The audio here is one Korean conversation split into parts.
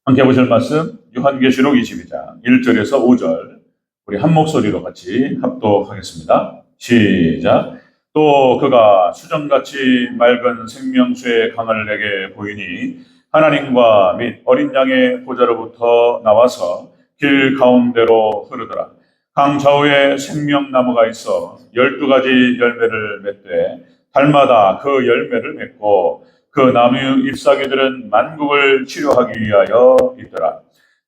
함께 보실 말씀 요한계시록 22장 1절에서 5절 우리 한 목소리로 같이 합독하겠습니다. 시작. 또 그가 수정같이 맑은 생명수의 강을 내게 보이니 하나님과 및 어린 양의 보좌로부터 나와서 길 가운데로 흐르더라. 강 좌우에 생명나무가 있어 12가지 열매를 맺되 달마다 그 열매를 맺고 그 나무 잎사귀들은 만국을 치료하기 위하여 있더라.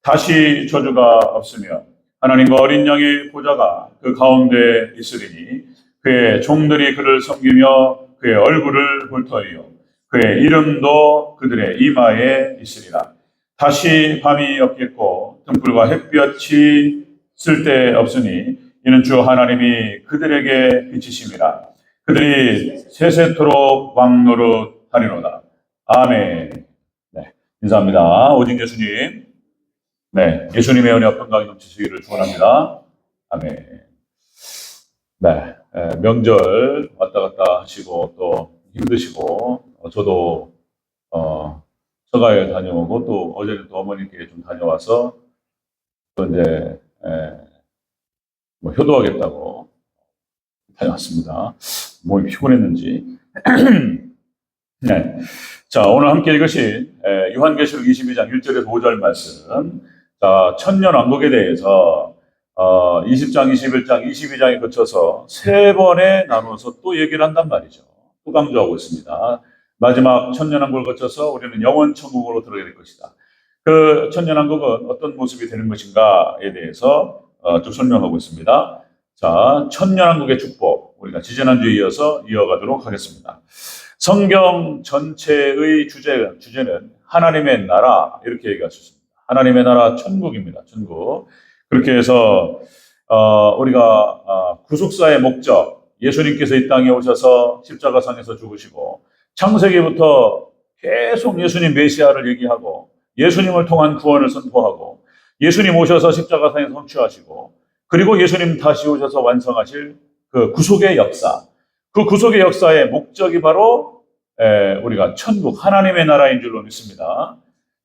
다시 저주가 없으며 하나님과 어린 양의 보좌가 그 가운데 있으리니 그의 종들이 그를 섬기며 그의 얼굴을 볼 터이요 그의 이름도 그들의 이마에 있으리라. 다시 밤이 없겠고 등불과 햇볕이 쓸데없으니 이는 주 하나님이 그들에게 비치심이라. 그들이 세세토록 왕노릇 하리로다. 아멘. 네, 인사합니다. 오직 예수님. 네, 예수님의 은혜 평강이 넘치시기를 축원합니다. 아멘. 네, 명절 왔다 갔다 하시고 또 힘드시고 저도 처가에 다녀오고 또 어제는 또 어머니께 좀 다녀와서 또 이제 뭐 효도하겠다고 다녀왔습니다. 몸이 피곤했는지. 네. 자, 오늘 함께 읽으신 요한계시록 22장 1절에서 5절 말씀. 자, 천년왕국에 대해서 20장, 21장, 22장에 거쳐서 세 번에 나누어서 또 얘기를 한단 말이죠. 또 강조하고 있습니다. 마지막 천년왕국을 거쳐서 우리는 영원 천국으로 들어가게 될 것이다. 그 천년왕국은 어떤 모습이 되는 것인가에 대해서 좀 설명하고 있습니다. 자, 천년왕국의 축복, 우리가 지지난주에 이어서 이어가도록 하겠습니다. 성경 전체의 주제는 하나님의 나라, 이렇게 얘기하셨습니다. 하나님의 나라, 천국입니다. 천국. 그렇게 해서 우리가 구속사의 목적, 예수님께서 이 땅에 오셔서 십자가상에서 죽으시고 창세기부터 계속 예수님 메시아를 얘기하고 예수님을 통한 구원을 선포하고 예수님 오셔서 십자가상에서 성취하시고 그리고 예수님 다시 오셔서 완성하실 그 구속의 역사, 그 구속의 역사의 목적이 바로 우리가 천국, 하나님의 나라인 줄로 믿습니다.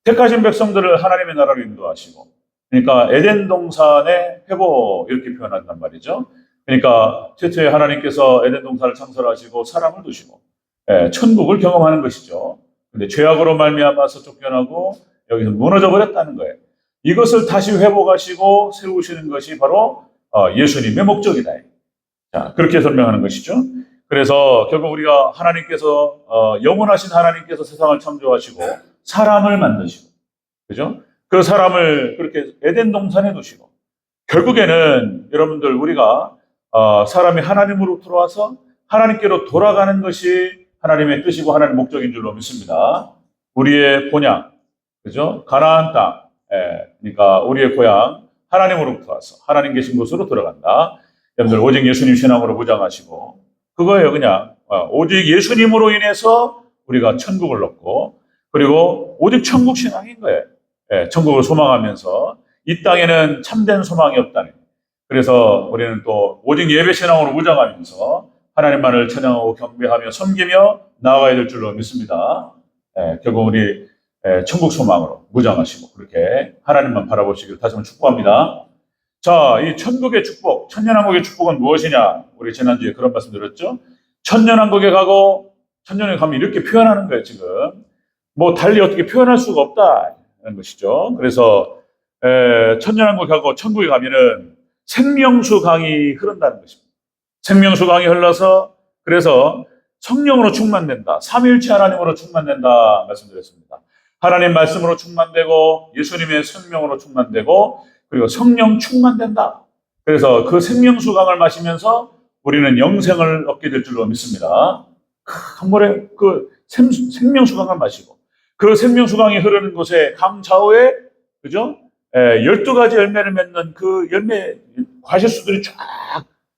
택하신 백성들을 하나님의 나라로 인도하시고, 그러니까 에덴 동산의 회복, 이렇게 표현한단 말이죠. 그러니까 최초에 하나님께서 에덴 동산을 창설하시고 사람을 두시고 천국을 경험하는 것이죠. 근데 죄악으로 말미암아서 쫓겨나고 여기서 무너져 버렸다는 거예요. 이것을 다시 회복하시고 세우시는 것이 바로 예수님의 목적이다. 자, 그렇게 설명하는 것이죠. 그래서 결국 우리가 하나님께서 영원하신 하나님께서 세상을 창조하시고 사람을 만드시고, 그죠? 그 사람을 그렇게 에덴 동산에 두시고 결국에는 여러분들 우리가 사람이 하나님으로 들어와서 하나님께로 돌아가는 것이 하나님의 뜻이고 하나님의 목적인 줄로 믿습니다. 우리의 본향, 그죠? 가나안 땅, 그러니까 우리의 고향 하나님으로부터 와서 하나님 계신 곳으로 들어간다. 여러분들 오직 예수님 신앙으로 무장하시고 그거예요. 그냥 오직 예수님으로 인해서 우리가 천국을 얻고 그리고 오직 천국 신앙인 거예요. 천국을 소망하면서 이 땅에는 참된 소망이 없다니. 그래서 우리는 또 오직 예배 신앙으로 무장하면서 하나님만을 찬양하고 경배하며 섬기며 나아가야 될 줄로 믿습니다. 결국 우리 천국 소망으로 무장하시고 그렇게 하나님만 바라보시길 다시 한번 축복합니다. 자, 이 천국의 축복, 천년왕국의 축복은 무엇이냐? 우리 지난주에 그런 말씀 드렸죠? 천년왕국에 가고 천년에 가면 이렇게 표현하는 거예요, 지금. 뭐 달리 어떻게 표현할 수가 없다는 것이죠. 그래서 천년왕국에 가고 천국에 가면은 생명수 강이 흐른다는 것입니다. 생명수 강이 흘러서 그래서 성령으로 충만된다. 삼위일체 하나님으로 충만된다 말씀드렸습니다. 하나님 말씀으로 충만되고 예수님의 생명으로 충만되고 그리고 성령 충만된다. 그래서 그 생명수 강을 마시면서 우리는 영생을 얻게 될 줄로 믿습니다. 한 번에 그 생명수 강을 마시고 그 생명수 강이 흐르는 곳에 강 좌우에 그죠? 12가지 열매를 맺는 그 열매 과실수들이 쫙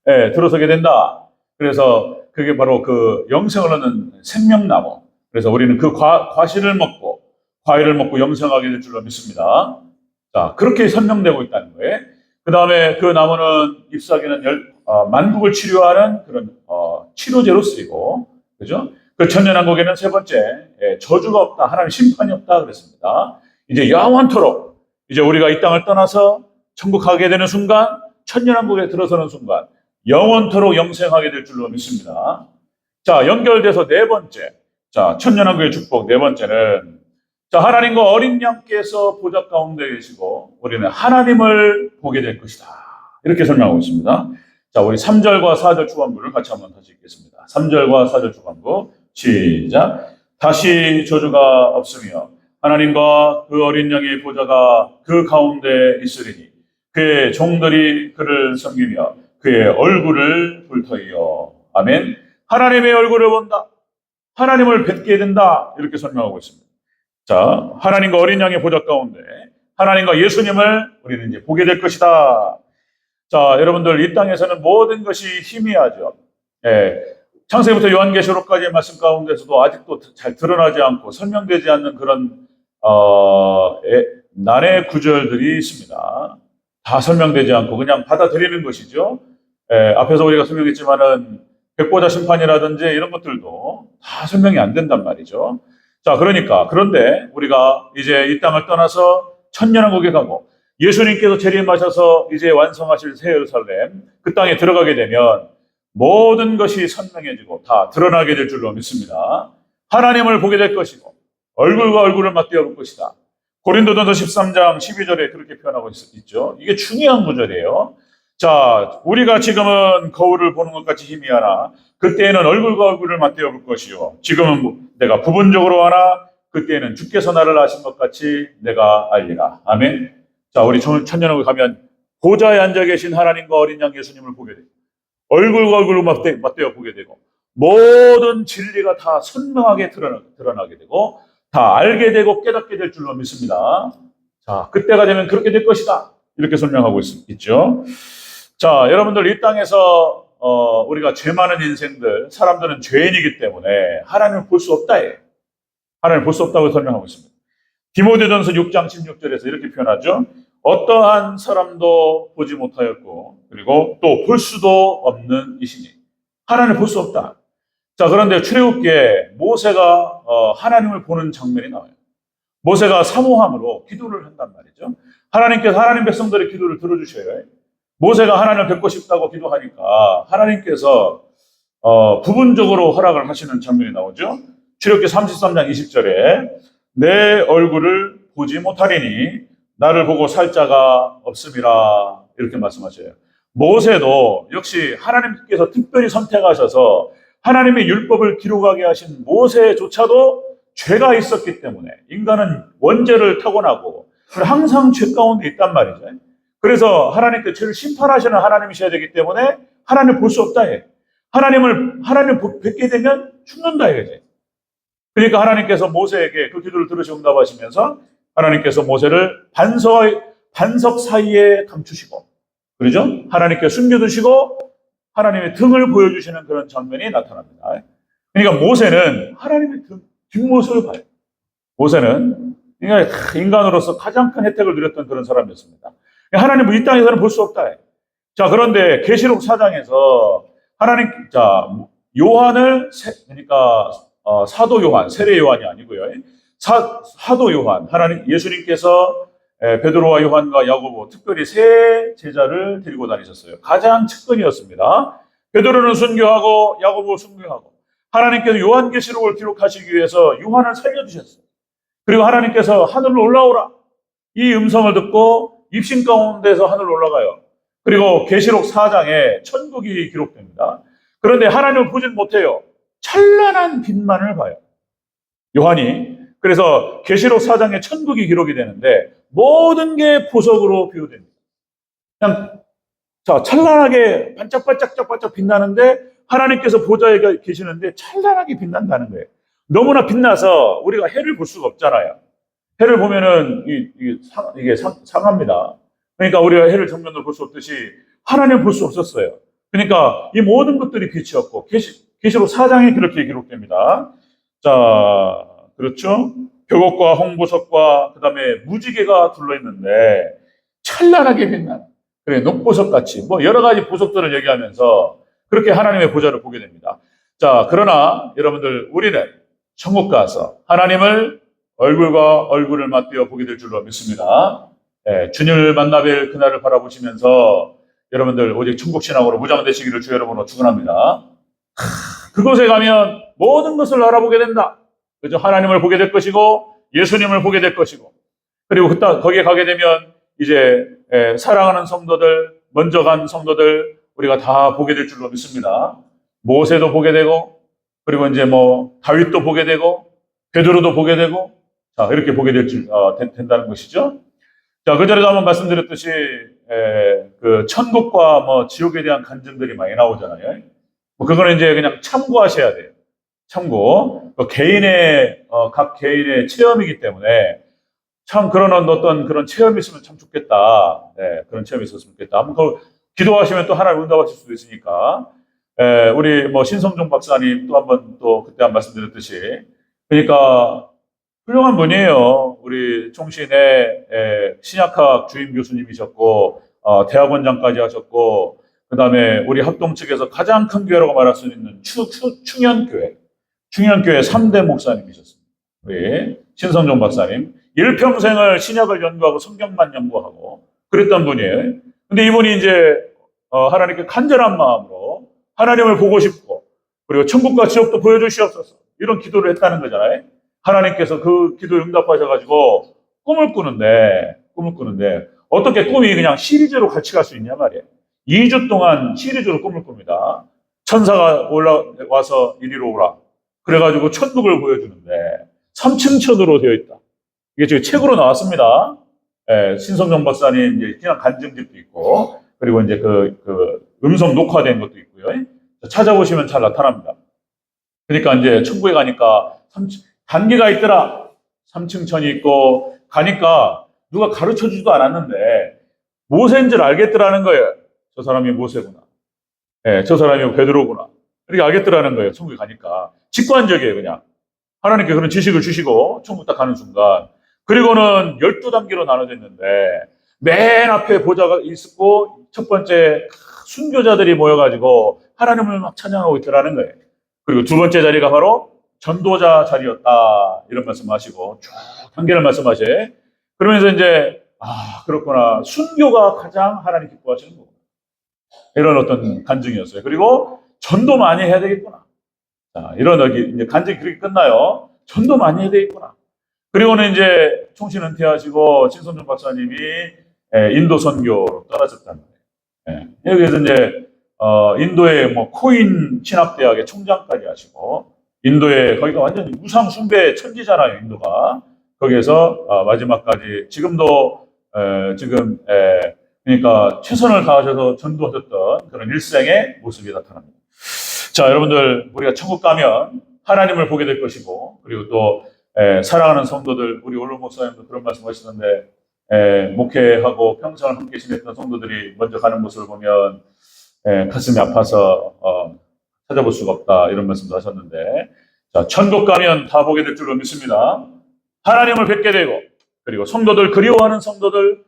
들어서게 된다. 그래서 그게 바로 그 영생을 얻는 생명나무. 그래서 우리는 그 과실을 먹고 과일을 먹고 영생하게 될 줄로 믿습니다. 자, 그렇게 설명되고 있다는 거예요. 그 다음에 그 나무는 잎사귀는 만국을 치료하는 그런 치료제로 쓰이고, 그죠? 그 천년왕국에는 세 번째, 저주가 없다, 하나님 심판이 없다 그랬습니다. 이제 영원토록 이제 우리가 이 땅을 떠나서 천국 가게 되는 순간, 천년왕국에 들어서는 순간 영원토록 영생하게 될 줄로 믿습니다. 자, 연결돼서 네 번째. 자, 천년왕국의 축복 네 번째는, 자, 하나님과 어린 양께서 보좌 가운데 계시고 우리는 하나님을 보게 될 것이다. 이렇게 설명하고 있습니다. 자, 우리 3절과 4절 초반부를 같이 한번 다시 읽겠습니다. 3절과 4절 초반부 시작. 다시 저주가 없으며 하나님과 그 어린 양의 보좌가 그 가운데 있으리니 그의 종들이 그를 섬기며 그의 얼굴을 불터이어. 아멘. 하나님의 얼굴을 본다. 하나님을 뵙게 된다. 이렇게 설명하고 있습니다. 자, 하나님과 어린 양의 보좌 가운데 하나님과 예수님을 우리는 이제 보게 될 것이다. 자, 여러분들 이 땅에서는 모든 것이 희미하죠. 예, 창세기부터 요한계시록까지의 말씀 가운데서도 아직도 잘 드러나지 않고 설명되지 않는 그런 난의 구절들이 있습니다. 다 설명되지 않고 그냥 받아들이는 것이죠. 앞에서 우리가 설명했지만은 백보자 심판이라든지 이런 것들도 다 설명이 안 된단 말이죠. 자, 그런데 우리가 이제 이 땅을 떠나서 천년왕국에 가고 예수님께서 재림하셔서 이제 완성하실 새 예루살렘 그 땅에 들어가게 되면 모든 것이 선명해지고 다 드러나게 될 줄로 믿습니다. 하나님을 보게 될 것이고 얼굴과 얼굴을 맞대어 볼 것이다. 고린도전서 13장 12절에 그렇게 표현하고 있죠. 이게 중요한 구절이에요. 자, 우리가 지금은 거울을 보는 것 같이 희미하나 그때에는 얼굴과 얼굴을 맞대어 볼 것이요. 지금은 내가 부분적으로 하나 그때에는 주께서 나를 아신 것 같이 내가 알리라. 아멘. 자, 우리 천년왕국에 가면 보좌에 앉아 계신 하나님과 어린 양 예수님을 보게 되고 얼굴과 얼굴을 맞대어 보게 되고 모든 진리가 다 선명하게 드러나게 되고 다 알게 되고 깨닫게 될 줄로 믿습니다. 자, 그때가 되면 그렇게 될 것이다. 이렇게 설명하고 있죠. 자, 여러분들 이 땅에서 우리가 죄 많은 인생들, 사람들은 죄인이기 때문에 하나님을 볼 수 없다. 하나님을 볼 수 없다고 설명하고 있습니다. 디모데전서 6장 16절에서 이렇게 표현하죠. 어떠한 사람도 보지 못하였고 그리고 또 볼 수도 없는 이시니 하나님을 볼 수 없다. 자, 그런데 출애굽기에 모세가 하나님을 보는 장면이 나와요. 모세가 사모함으로 기도를 한단 말이죠. 하나님께서 하나님 백성들의 기도를 들어주셔요. 모세가 하나님을 뵙고 싶다고 기도하니까 하나님께서 부분적으로 허락을 하시는 장면이 나오죠. 출애굽기 33장 20절에 내 얼굴을 보지 못하리니 나를 보고 살 자가 없음이라 이렇게 말씀하셔요. 모세도 역시 하나님께서 특별히 선택하셔서 하나님의 율법을 기록하게 하신 모세조차도 죄가 있었기 때문에 인간은 원죄를 타고나고 항상 죄 가운데 있단 말이죠. 그래서 하나님께 죄를 심판하시는 하나님이셔야 되기 때문에 하나님을 볼 수 없다 해. 하나님을 뵙게 되면 죽는다 이거지. 그러니까 하나님께서 모세에게 그 기도를 들으시고 응답하시면서 하나님께서 모세를 반석 사이에 감추시고, 그러죠? 하나님께 숨겨두시고 하나님의 등을 보여주시는 그런 장면이 나타납니다. 그러니까 모세는 하나님의 뒷모습을 봐요. 모세는 인간으로서 가장 큰 혜택을 누렸던 그런 사람이었습니다. 하나님은 이 땅에서는 볼 수 없다. 자, 그런데 계시록 4장에서 요한을, 그러니까 사도 요한, 세례 요한이 아니고요. 사도 요한, 예수님께서 베드로와 요한과 야고보, 특별히 세 제자를 데리고 다니셨어요. 가장 측근이었습니다. 베드로는 순교하고 야고보 순교하고 하나님께서 요한계시록을 기록하시기 위해서 요한을 살려주셨어요. 그리고 하나님께서 하늘로 올라오라. 이 음성을 듣고 입신 가운데서 하늘로 올라가요. 그리고 계시록 4장에 천국이 기록됩니다. 그런데 하나님을 보진 못해요. 찬란한 빛만을 봐요. 요한이. 그래서 계시록 4장에 천국이 기록이 되는데 모든 게 보석으로 비유됩니다. 그냥 찬란하게 반짝반짝 빛나는데 하나님께서 보좌에 계시는데 찬란하게 빛난다는 거예요. 너무나 빛나서 우리가 해를 볼 수가 없잖아요. 해를 보면은 이게 상합니다. 그러니까 우리가 해를 정면으로 볼 수 없듯이 하나님을 볼 수 없었어요. 그러니까 이 모든 것들이 빛이었고 계시록 4장에 그렇게 기록됩니다. 자, 그렇죠? 벽옥과 홍보석과 그다음에 무지개가 둘러있는데 찬란하게 빛나는 그래 녹보석 같이 여러 가지 보석들을 얘기하면서 그렇게 하나님의 보좌를 보게 됩니다. 자, 그러나 여러분들 우리는 천국 가서 하나님을 얼굴과 얼굴을 맞대어 보게 될 줄로 믿습니다. 주님을 만나 뵐 그날을 바라보시면서 여러분들 오직 천국신앙으로 무장되시기를 주 여러분으로 축원합니다. 그곳에 가면 모든 것을 알아보게 된다. 그죠? 하나님을 보게 될 것이고 예수님을 보게 될 것이고, 그리고 거기에 가게 되면 이제 사랑하는 성도들, 먼저 간 성도들 우리가 다 보게 될 줄로 믿습니다. 모세도 보게 되고, 그리고 이제 뭐 다윗도 보게 되고, 베드로도 보게 되고, 자 이렇게 보게 된다는 것이죠. 자, 그 전에도 한번 말씀드렸듯이 그 천국과 뭐 지옥에 대한 간증들이 많이 나오잖아요. 뭐 그거는 이제 그냥 참고하셔야 돼요. 참고. 각 개인의 체험이기 때문에 참 그런 어떤 그런 체험이 있으면 참 좋겠다. 그런 체험이 있었으면 좋겠다. 한번 기도하시면 또 하나님 응답하실 수도 있으니까. 우리 뭐 신성종 박사님 또 한번 또 그때 한 말씀드렸듯이, 그러니까 훌륭한 분이에요. 우리 총신의 신약학 주임 교수님이셨고, 대학원장까지 하셨고, 그 다음에 우리 합동 측에서 가장 큰 교회라고 말할 수 있는 충현교회 3대 목사님이셨습니다. 우리 신성종 박사님. 일평생을 신약을 연구하고 성경만 연구하고 그랬던 분이에요. 근데 이분이 이제 하나님께 간절한 마음으로 하나님을 보고 싶고, 그리고 천국과 지옥도 보여주시옵소서, 이런 기도를 했다는 거잖아요. 하나님께서 그 기도에 응답하셔가지고 꿈을 꾸는데 어떻게 꿈이 그냥 시리즈로 같이 갈 수 있냐 말이에요. 2주 동안 시리즈로 꿈을 꿉니다. 천사가 올라와서 이리로 오라. 그래가지고 천국을 보여주는데 3층 천으로 되어 있다. 이게 지금 책으로 나왔습니다. 신성정 박사님 이제 그냥 간증집도 있고, 그리고 이제 그 음성 녹화된 것도 있고요. 찾아보시면 잘 나타납니다. 그러니까 이제 천국에 가니까 단계가 있더라. 3층 천이 있고, 가니까 누가 가르쳐 주지도 않았는데 모세인 줄 알겠더라는 거예요. 저 사람이 모세구나. 저 사람이 베드로구나. 이렇게 알겠더라는 거예요. 천국에 가니까. 직관적이에요, 그냥. 하나님께 그런 지식을 주시고 천국 딱 가는 순간. 그리고는 12단계로 나눠져 있는데 맨 앞에 보좌가 있었고, 첫 번째 순교자들이 모여가지고 하나님을 막 찬양하고 있더라는 거예요. 그리고 두 번째 자리가 바로 전도자 자리였다, 이런 말씀하시고 쭉 단계를 말씀하셔. 그러면서 이제 그렇구나, 순교가 가장 하나님 기뻐하시는 거구나, 이런 어떤 간증이었어요. 그리고 전도 많이 해야 되겠구나. 자, 이런 여기 이제 간증이 그렇게 끝나요. 전도 많이 해야 되겠구나. 그리고는 이제 총신 은퇴하시고 신성준 박사님이 인도 선교로 떠나셨다는 거예요. 여기서 이제 인도의 뭐 코인 신학대학의 총장까지 하시고, 인도에 거기가 완전히 우상 숭배 천지잖아요, 인도가. 거기에서 마지막까지 지금도 그러니까 최선을 다하셔서 전도하셨던 그런 일생의 모습이 나타납니다. 자, 여러분들, 우리가 천국 가면 하나님을 보게 될 것이고, 그리고 또 사랑하는 성도들, 우리 올로 목사님도 그런 말씀하시던데, 목회하고 평생을 함께 지냈던 성도들이 먼저 가는 모습을 보면 가슴이 아파서 찾아볼 수가 없다, 이런 말씀도 하셨는데, 자, 천국 가면 다 보게 될 줄로 믿습니다. 하나님을 뵙게 되고, 그리고 성도들, 그리워하는 성도들,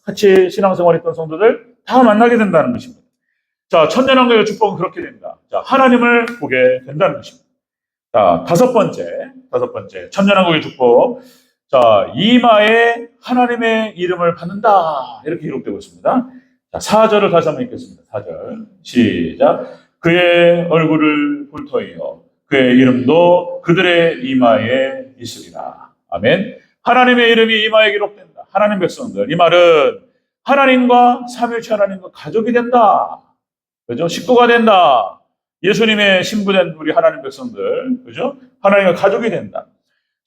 같이 신앙생활했던 성도들 다 만나게 된다는 것입니다. 자, 천년왕국의 축복은 그렇게 됩니다. 자, 하나님을 보게 된다는 것입니다. 자, 다섯 번째, 천년왕국의 축복. 자, 이마에 하나님의 이름을 받는다, 이렇게 기록되고 있습니다. 자, 4절을 다시 한번 읽겠습니다. 4절. 시작. 그의 얼굴을 볼 터이요, 그의 이름도 그들의 이마에 있으리라. 아멘. 하나님의 이름이 이마에 기록된다. 하나님 백성들. 이 말은 하나님과 삼위일체 하나님과 가족이 된다. 그죠? 식구가 된다. 예수님의 신부된 우리 하나님 백성들, 그죠? 하나님과 가족이 된다.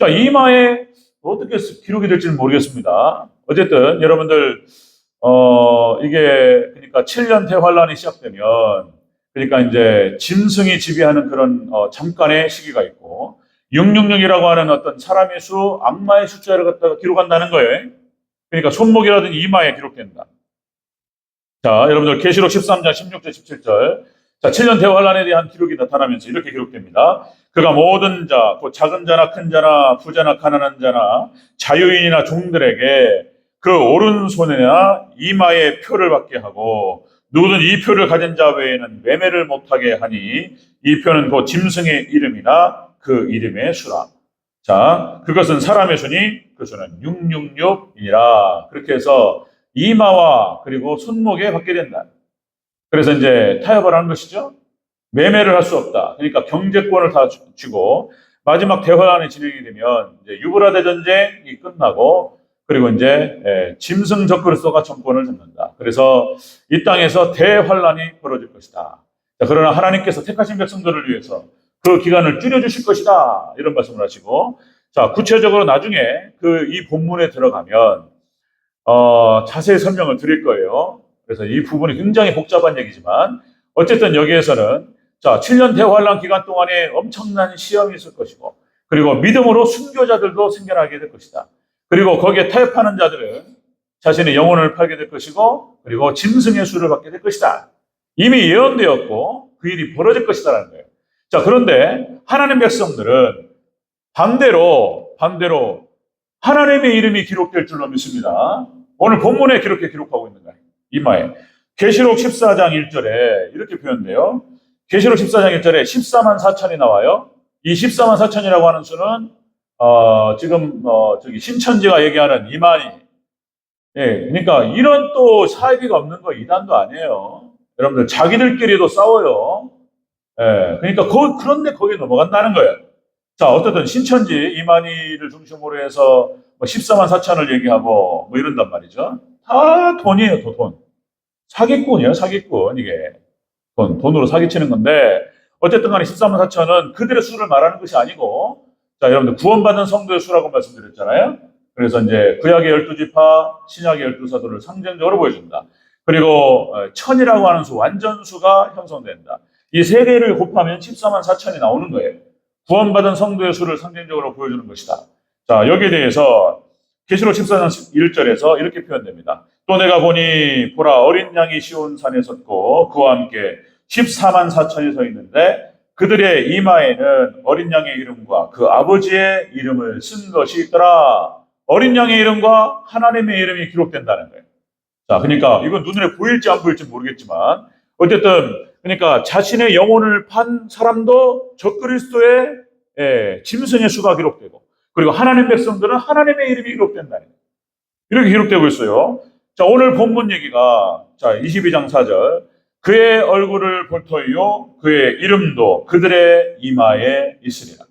자, 이마에 어떻게 기록이 될지는 모르겠습니다. 어쨌든 여러분들 이게 그러니까 7년 대환란이 시작되면, 그러니까 이제 짐승이 지배하는 그런 잠깐의 시기가 있고, 666이라고 하는 어떤 사람의 수, 악마의 숫자를 갖다가 기록한다는 거예요. 그러니까 손목이라든지 이마에 기록된다. 자, 여러분들 계시록 13장 16절 17절. 자, 7년 대환란에 대한 기록이 나타나면서 이렇게 기록됩니다. 그가 모든 자, 곧 작은 자나 큰 자나 부자나 가난한 자나 자유인이나 종들에게 그 오른손이나 이마에 표를 받게 하고, 누구든 이 표를 가진 자 외에는 매매를 못하게 하니, 이 표는 곧 짐승의 이름이나 그 이름의 수라. 자, 그것은 사람의 순이 그 수는 666이라. 그렇게 해서 이마와 그리고 손목에 받게 된다. 그래서 이제 타협을 하는 것이죠. 매매를 할 수 없다. 그러니까 경제권을 다 쥐고 마지막 대환란이 진행이 되면 이제 유브라데 전쟁이 끝나고 그리고 이제 짐승 적그리스도가 정권을 잡는다. 그래서 이 땅에서 대환란이 벌어질 것이다. 자, 그러나 하나님께서 택하신 백성들을 위해서 그 기간을 줄여주실 것이다. 이런 말씀을 하시고, 자, 구체적으로 나중에 이 본문에 들어가면 자세히 설명을 드릴 거예요. 그래서 이 부분이 굉장히 복잡한 얘기지만 어쨌든 여기에서는 자, 7년 대환란 기간 동안에 엄청난 시험이 있을 것이고 그리고 믿음으로 순교자들도 생겨나게 될 것이다. 그리고 거기에 타협하는 자들은 자신의 영혼을 팔게 될 것이고 그리고 짐승의 수를 받게 될 것이다. 이미 예언되었고 그 일이 벌어질 것이다라는 거예요. 자, 그런데 하나님 백성들은 반대로 하나님의 이름이 기록될 줄로 믿습니다. 오늘 본문에 기록하고 있는 거예요. 이마에. 계시록 14장 1절에 이렇게 표현돼요. 계시록 14장 1절에 14만 4천이 나와요. 이 14만 4천이라고 하는 수는 지금 저기 신천지가 얘기하는 이만희. 예, 그러니까 이런 또 사이비가 없는 거 이단도 아니에요. 여러분들 자기들끼리도 싸워요. 예, 그러니까 그런데 거기에 넘어간다는 거예요. 자, 어쨌든 신천지 이만희를 중심으로 해서 14만 4천을 얘기하고 뭐 이런단 말이죠. 다 돈이에요, 돈. 사기꾼이에요, 사기꾼. 이게 돈으로 사기치는 건데 어쨌든 간에 14만 4천은 그들의 수를 말하는 것이 아니고, 자, 여러분들 구원받은 성도의 수라고 말씀드렸잖아요. 그래서 이제 구약의 12지파, 신약의 12사도를 상징적으로 보여준다. 그리고 천이라고 하는 수, 완전수가 형성된다. 이 세 개를 곱하면 14만 4천이 나오는 거예요. 구원받은 성도의 수를 상징적으로 보여주는 것이다. 자, 여기에 대해서 계시록 14장 1절에서 이렇게 표현됩니다. 또 내가 보니 보라 어린 양이 시온산에 섰고 그와 함께 14만 4천이 서 있는데 그들의 이마에는 어린 양의 이름과 그 아버지의 이름을 쓴 것이 있더라. 어린 양의 이름과 하나님의 이름이 기록된다는 거예요. 자, 그러니까 이건 눈에 보일지 안 보일지 모르겠지만 어쨌든 그러니까 자신의 영혼을 판 사람도 적그리스도의 짐승의 수가 기록되고 그리고 하나님 백성들은 하나님의 이름이 기록된다는 거예요. 이렇게 기록되고 있어요. 자, 오늘 본문 얘기가 자 22장 4절 그의 얼굴을 볼 터이요 그의 이름도 그들의 이마에 있으리라.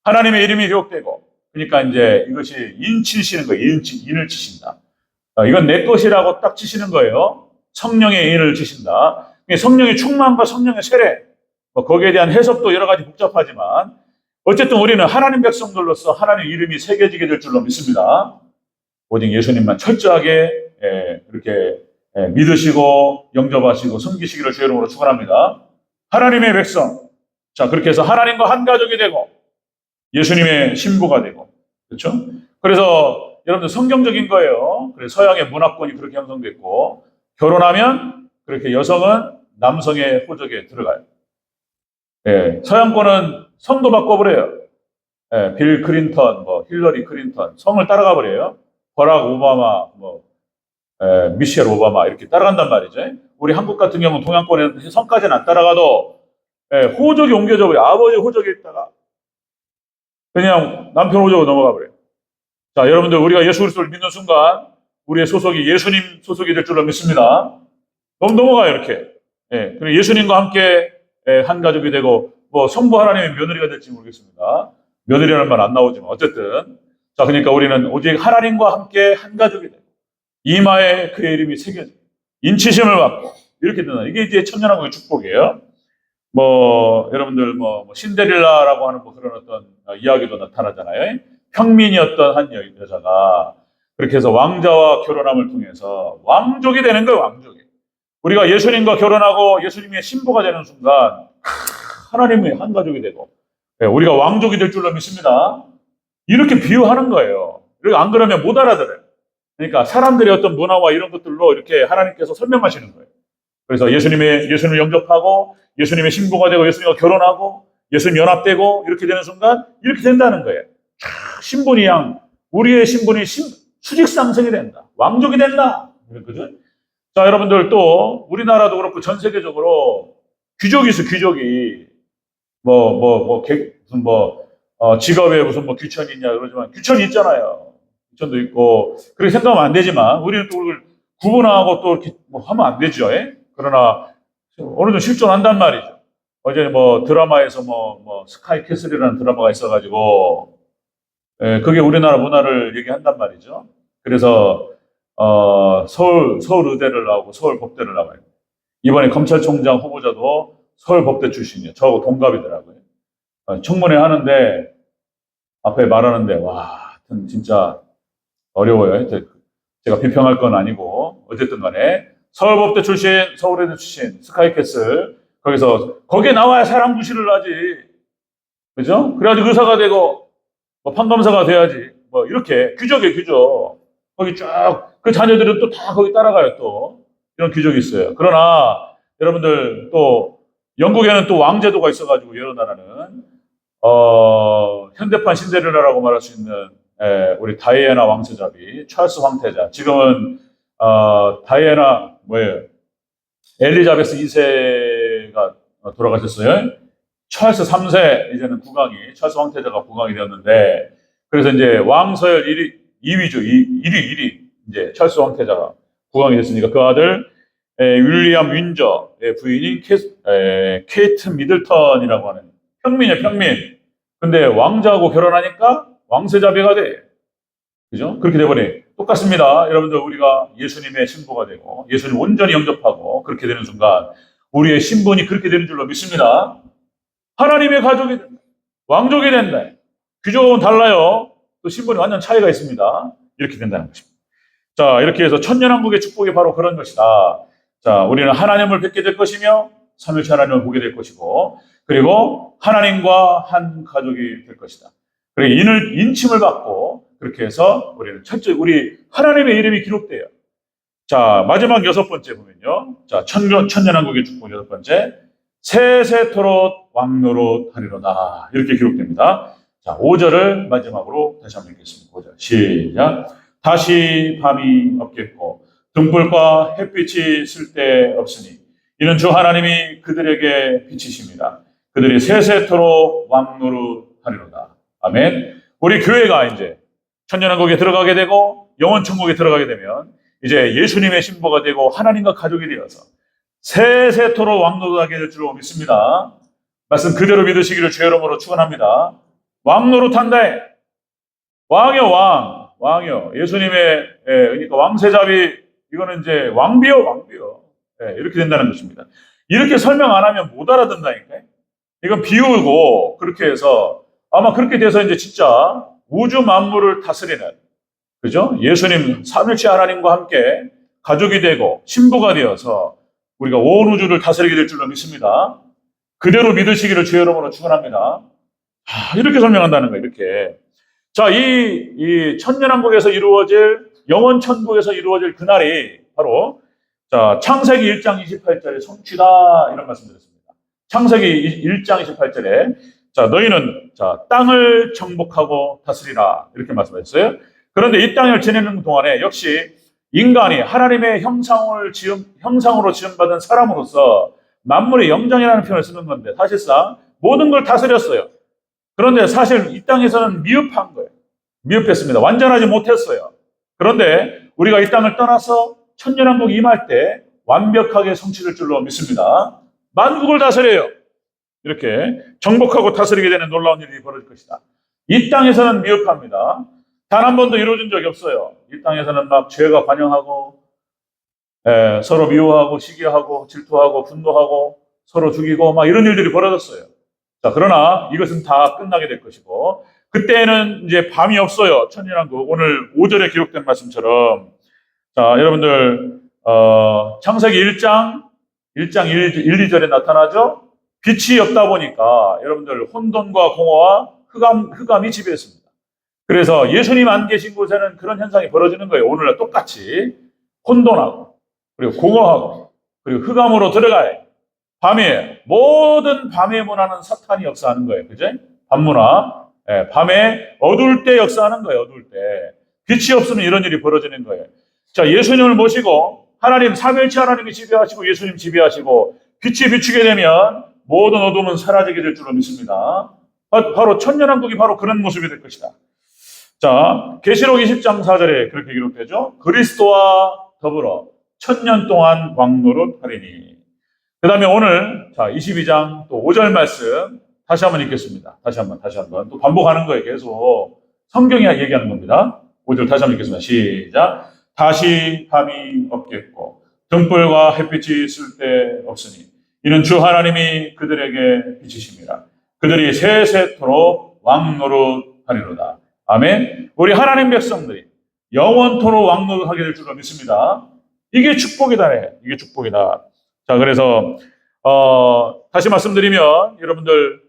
하나님의 이름이 기록되고 그러니까 이제 이것이 인치시는 거예요. 인을 치신다. 이건 내 것이라고 딱 치시는 거예요. 성령의 인을 치신다. 성령의 충만과 성령의 세례, 거기에 대한 해석도 여러 가지 복잡하지만 어쨌든 우리는 하나님 백성들로서 하나님의 이름이 새겨지게 될 줄로 믿습니다. 오직 예수님만 철저하게 그렇게 믿으시고 영접하시고 섬기시기를 주의 이름으로 축원합니다. 하나님의 백성, 자 그렇게 해서 하나님과 한 가족이 되고 예수님의 신부가 되고 그렇죠? 그래서 여러분들 성경적인 거예요. 그래서 서양의 문화권이 그렇게 형성됐고 결혼하면 그렇게 여성은 남성의 호적에 들어가요. 서양권은 성도 바꿔버려요. 빌 클린턴, 힐러리 클린턴 성을 따라가 버려요. 버락 오바마, 미셸 오바마 이렇게 따라간단 말이죠. 우리 한국 같은 경우는 동양권에는 성까지는 안 따라가도 호적이 옮겨져 버려요. 아버지 호적에 있다가 그냥 남편 호적으로 넘어가 버려요. 자, 여러분들 우리가 예수 그리스도를 믿는 순간 우리의 소속이 예수님 소속이 될 줄로 믿습니다. 넘어가요 이렇게. 그리고 예수님과 함께 한 가족이 되고 성부 하나님의 며느리가 될지 모르겠습니다. 며느리라는 말 안 나오지만 어쨌든 자 그러니까 우리는 오직 하나님과 함께 한 가족이 되고 이마에 그의 이름이 새겨져 인치심을 받고 이렇게 된다. 이게 이제 천년왕국의 축복이에요. 여러분들 신데렐라라고 하는 그런 어떤 이야기도 나타나잖아요. 평민이었던 한 여자가 그렇게 해서 왕자와 결혼함을 통해서 왕족이 되는 거예요. 왕족이. 우리가 예수님과 결혼하고 예수님의 신부가 되는 순간 하나님의 한 가족이 되고 우리가 왕족이 될 줄로 믿습니다. 이렇게 비유하는 거예요. 안 그러면 못 알아들어요. 그러니까 사람들의 어떤 문화와 이런 것들로 이렇게 하나님께서 설명하시는 거예요. 그래서 예수님을 영접하고 예수님의 신부가 되고 예수님과 결혼하고 예수님 연합되고 이렇게 되는 순간 이렇게 된다는 거예요. 신분이 우리의 신분이 수직상승이 된다. 왕족이 된다. 그렇거든. 자, 여러분들 또 우리나라도 그렇고 전 세계적으로 귀족이 있어, 귀족이. 직업에 무슨 뭐 귀천이 있냐 그러지만 귀천이 있잖아요. 귀천도 있고 그렇게 생각하면 안 되지만 우리는 또 그걸 구분하고 또 이렇게 뭐 하면 안 되죠. 예? 그러나 어느 정도 실존한단 말이죠. 어제 뭐 드라마에서 뭐 스카이 캐슬이라는 드라마가 있어가지고 그게 우리나라 문화를 얘기한단 말이죠. 그래서 서울 의대를 나오고 서울 법대를 나와요. 이번에 검찰총장 후보자도 서울 법대 출신이에요. 저하고 동갑이더라고요. 청문회 하는데 앞에 말하는데 와, 하여튼 진짜 어려워요. 제가 비평할 건 아니고 어쨌든 간에 서울법대 출신, 서울의대 출신, 스카이캐슬 거기에 나와야 사람 구실을 하지. 그죠? 그래가지고 의사가 되고 뭐 판검사가 돼야지. 뭐 이렇게 규적이에요, 규적. 거기 쭉 그 자녀들은 또 다 거기 따라가요, 또. 이런 규적이 있어요. 그러나 여러분들 또 영국에는 또 왕제도가 있어가지고 여러 나라는 현대판 신데렐라라고 말할 수 있는 우리 다이애나 왕세자비, 찰스 황태자. 지금은 다이애나 뭐예요? 엘리자베스 2세가 돌아가셨어요. 찰스 3세 이제는 국왕이 찰스 황태자가 국왕이 되었는데 그래서 이제 왕서열 2위죠. 1위 이제 찰스 황태자가 국왕이 됐으니까 그 아들 윌리엄 윈저의 부인인 케이트 미들턴이라고 하는 평민이에요, 평민. 근데 왕자하고 결혼하니까 왕세자비가 돼. 그죠? 그렇게 돼버려. 똑같습니다. 여러분들 우리가 예수님의 신부가 되고 예수님 온전히 영접하고 그렇게 되는 순간 우리의 신분이 그렇게 되는 줄로 믿습니다. 하나님의 가족이 된다. 왕족이 된다. 귀족은 달라요. 또 신분이 완전 차이가 있습니다. 이렇게 된다는 것입니다. 자, 이렇게 해서 천년왕국의 축복이 바로 그런 것이다. 자, 우리는 하나님을 뵙게 될 것이며 삼일체 하나님을 보게 될 것이고 그리고 하나님과 한 가족이 될 것이다. 그리고 인침을 받고 그렇게 해서 우리는 철저히 우리 하나님의 이름이 기록돼요. 자, 마지막 6번째 보면요. 자, 천년왕국의 축복 6번째. 세세토록 왕노릇 하리로다. 이렇게 기록됩니다. 자, 5절을 마지막으로 다시 한번 읽겠습니다. 5절. 시작. 다시 밤이 없겠고 등불과 햇빛이 쓸데없으니 이는 주 하나님이 그들에게 빛이십니다. 그들이 세세토록 왕노릇 하리로다. 아멘. 우리 교회가 이제 천년왕국에 들어가게 되고 영원천국에 들어가게 되면 이제 예수님의 신부가 되고 하나님과 가족이 되어서 세세토록 왕노릇하게 될 줄로 믿습니다. 말씀 그대로 믿으시기를 주의 이름으로 축원합니다. 왕노릇한다. 왕이요, 왕이요. 예수님의 그러니까 왕세자비 이거는 이제 왕비요. 이렇게 된다는 것입니다. 이렇게 설명 안 하면 못 알아듣는다니까요. 이건 비유고 그렇게 해서 아마 그렇게 돼서 이제 진짜 우주 만물을 다스리는 그죠? 예수님 삼일체 하나님과 함께 가족이 되고 신부가 되어서 우리가 온 우주를 다스리게 될 줄로 믿습니다. 그대로 믿으시기를 주의 이름으로 축원합니다. 이렇게 설명한다는 거예요. 이렇게. 자, 이 천년왕국에서 이루어질 영원 천국에서 이루어질 그날이 바로 자, 창세기 1장 28절에 성취다 이런 말씀드렸습니다. 창세기 1장 28절에 자, 너희는 자, 땅을 정복하고 다스리라 이렇게 말씀하셨어요. 그런데 이 땅을 지내는 동안에 역시 인간이 하나님의 형상으로 지음받은 사람으로서 만물의 영장이라는 표현을 쓰는 건데 사실상 모든 걸 다스렸어요. 그런데 사실 이 땅에서는 미흡한 거예요. 미흡했습니다. 완전하지 못했어요. 그런데 우리가 이 땅을 떠나서 천년왕국 임할 때 완벽하게 성취될 줄로 믿습니다. 만국을 다스려요. 이렇게 정복하고 다스리게 되는 놀라운 일이 벌어질 것이다. 이 땅에서는 미흡합니다. 단 한 번도 이루어진 적이 없어요. 이 땅에서는 막 죄가 관영하고 서로 미워하고 시기하고 질투하고 분노하고 서로 죽이고 막 이런 일들이 벌어졌어요. 자, 그러나 이것은 다 끝나게 될 것이고 그때는 이제 밤이 없어요. 천년왕국. 오늘 5절에 기록된 말씀처럼 자, 여러분들 창세기 1장 1, 2절에 나타나죠. 빛이 없다 보니까 여러분들 혼돈과 공허와 흑암이 지배했습니다. 그래서 예수님 안 계신 곳에는 그런 현상이 벌어지는 거예요. 오늘날 똑같이 혼돈하고 그리고 공허하고 그리고 흑암으로 들어가요. 밤에 모든 밤의 문화는 사탄이 역사하는 거예요. 그죠? 밤문화. 밤에 어두울 때 역사하는 거예요. 어두울 때. 빛이 없으면 이런 일이 벌어지는 거예요. 자, 예수님을 모시고 하나님 삼일체 하나님이 지배하시고 예수님 지배하시고 빛이 비추게 되면 모든 어둠은 사라지게 될 줄로 믿습니다. 바로 천년왕국이 바로 그런 모습이 될 것이다. 자, 계시록 20장 4절에 그렇게 기록되죠. 그리스도와 더불어 천년 동안 왕노릇 하리니. 그 다음에 오늘, 자, 22장 또 5절 말씀 다시 한번 읽겠습니다. 다시 한번. 또 반복하는 거예요. 계속. 성경이 얘기하는 겁니다. 5절 다시 한번 읽겠습니다. 시작. 다시 밤이 없겠고, 등불과 햇빛이 쓸데없으니, 이는 주 하나님이 그들에게 비치심이라. 그들이 세세토록 왕노릇 하리로다. 아멘. 우리 하나님 백성들이 영원토록 왕노릇하게 될 줄로 믿습니다. 이게 축복이다. 이게 축복이다. 자, 그래서 다시 말씀드리면 여러분들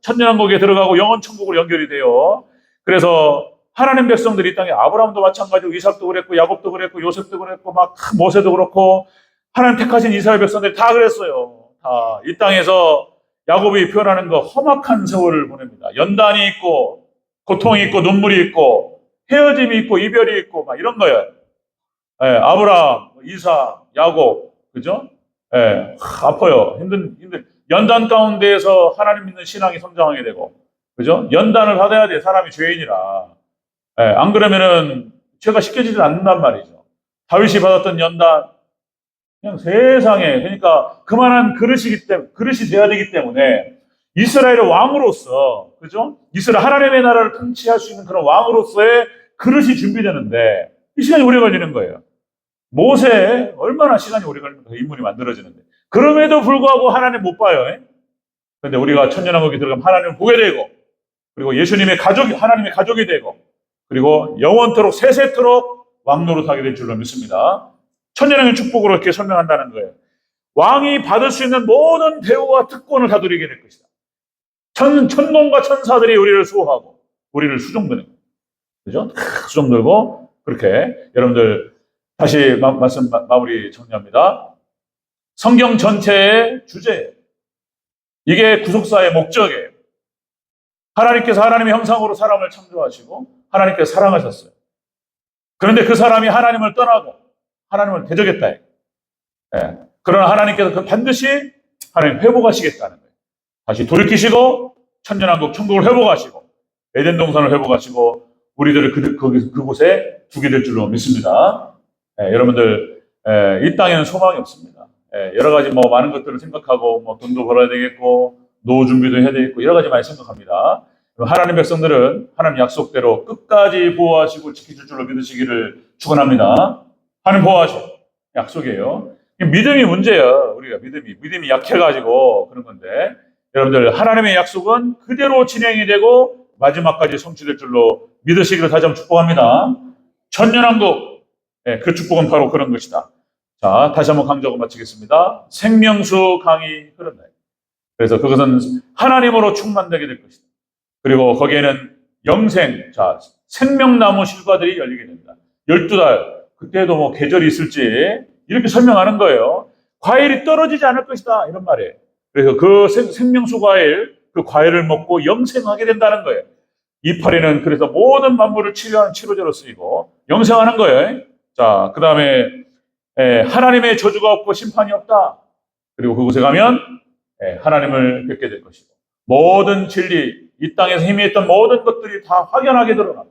천년왕국에 들어가고 영원천국으로 연결이 돼요. 그래서 하나님 백성들이 이 땅에 아브라함도 마찬가지고 이삭도 그랬고 야곱도 그랬고 요셉도 그랬고 막 모세도 그렇고 하나님 택하신 이스라엘 백성들이 다 그랬어요. 다 이 땅에서 야곱이 표현하는 거 험악한 세월을 보냅니다. 연단이 있고 고통이 있고 눈물이 있고 헤어짐이 있고 이별이 있고 막 이런 거예요. 예, 아브라함, 이삭, 야곱, 그죠? 예, 아파요. 힘든 연단 가운데에서 하나님 믿는 신앙이 성장하게 되고, 그죠? 연단을 받아야 돼. 사람이 죄인이라. 예, 안 그러면은 죄가 씻겨지지 않는단 말이죠. 다윗이 받았던 연단, 그냥 세상에, 그러니까 그만한 그릇이 돼야 되기 때문에 이스라엘의 왕으로서, 그죠? 이스라엘 하나님의 나라를 통치할 수 있는 그런 왕으로서의 그릇이 준비되는데 이 시간이 오래 걸리는 거예요. 모세 얼마나 시간이 오래 걸립니까? 인물이 만들어지는데. 그럼에도 불구하고 하나님 못 봐요. 그런데 우리가 천년왕국에 들어가면 하나님을 보게 되고, 그리고 예수님의 가족이 하나님의 가족이 되고, 그리고 영원토록 세세토록 왕노릇하게 될 줄로 믿습니다. 천년왕국의 축복으로 이렇게 설명한다는 거예요. 왕이 받을 수 있는 모든 대우와 특권을 다 누리게 될 것이다. 천공과 천사들이 우리를 수호하고 우리를 수종드는 거예요. 그죠? 수종들고 그렇게 여러분들 다시 말씀 마무리 정리합니다. 성경 전체의 주제, 이게 구속사의 목적이에요. 하나님께서 하나님의 형상으로 사람을 창조하시고 하나님께서 사랑하셨어요. 그런데 그 사람이 하나님을 떠나고 하나님을 대적했다. 예. 그러나 하나님께서 반드시 하나님 회복하시겠다는 거예요. 다시 돌이키시고 천년왕국 천국을 회복하시고 에덴 동산을 회복하시고 우리들을 그곳에 두게 될 줄로 믿습니다. 여러분들 이 땅에는 소망이 없습니다. 여러 가지 많은 것들을 생각하고 돈도 벌어야 되겠고 노후 준비도 해야 되겠고 여러 가지 많이 생각합니다. 하나님 백성들은 하나님 약속대로 끝까지 보호하시고 지키실 줄로 믿으시기를 축원합니다. 하나님 보호하셔. 약속이에요. 믿음이 문제예요. 우리가 믿음이 약해가지고 그런 건데 여러분들 하나님의 약속은 그대로 진행이 되고 마지막까지 성취될 줄로 믿으시기를 다시 한번 축복합니다. 천년왕국, 그 축복은 바로 그런 것이다. 자, 다시 한번 강조하고 마치겠습니다. 생명수 강이 흐른다. 그래서 그것은 하나님으로 충만되게 될 것이다. 그리고 거기에는 영생, 자, 생명나무 실과들이 열리게 된다. 12달, 그때도 계절이 있을지 이렇게 설명하는 거예요. 과일이 떨어지지 않을 것이다. 이런 말이에요. 그래서 그 생명수 과일, 그 과일을 먹고 영생하게 된다는 거예요. 이파리는 그래서 모든 만물을 치료하는 치료제로 쓰이고 영생하는 거예요. 자, 그 다음에 하나님의 저주가 없고 심판이 없다. 그리고 그곳에 가면 하나님을 뵙게 될 것이고 모든 진리, 이 땅에서 희미했던 모든 것들이 다 확연하게 드러나고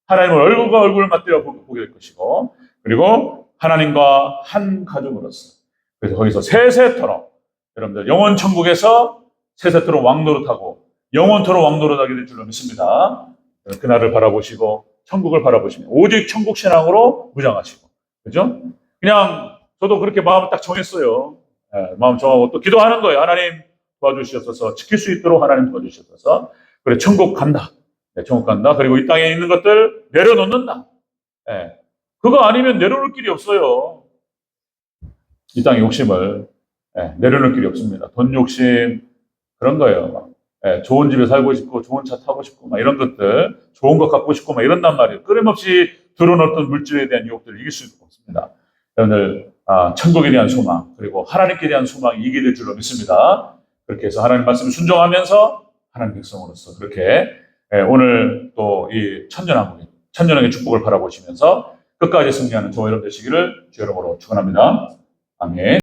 하나님을 얼굴과 얼굴을 맞대어 보게 될 것이고 그리고 하나님과 한 가족으로서 그래서 거기서 세세토록 여러분들 영원 천국에서 세세토록 왕노릇하고 영원토록 왕노릇하게 될 줄로 믿습니다. 그날을 바라보시고 천국을 바라보시면 오직 천국 신앙으로 무장하시고 그죠? 그냥 저도 그렇게 마음을 딱 정했어요. 마음 정하고 또 기도하는 거예요. 하나님 도와주시옵소서 지킬 수 있도록 하나님 도와주시옵소서. 그래 천국 간다. 천국 간다. 그리고 이 땅에 있는 것들 내려놓는다. 그거 아니면 내려놓을 길이 없어요. 이 땅의 욕심을 내려놓을 길이 없습니다. 돈 욕심 그런 거예요. 좋은 집에 살고 싶고 좋은 차 타고 싶고 막 이런 것들 좋은 거 갖고 싶고 막 이런단 말이에요. 끊임없이 들어놓던 물질에 대한 유혹들을 이길 수 없습니다. 여러분들 천국에 대한 소망 그리고 하나님께 대한 소망이 이기게 될 줄로 믿습니다. 그렇게 해서 하나님 말씀을 순종하면서 하나님 백성으로서 그렇게 오늘 또 이 천년왕국의 축복을 바라보시면서 끝까지 승리하는 저와 여러분 되시기를 주 여러분으로 축원합니다. 아멘.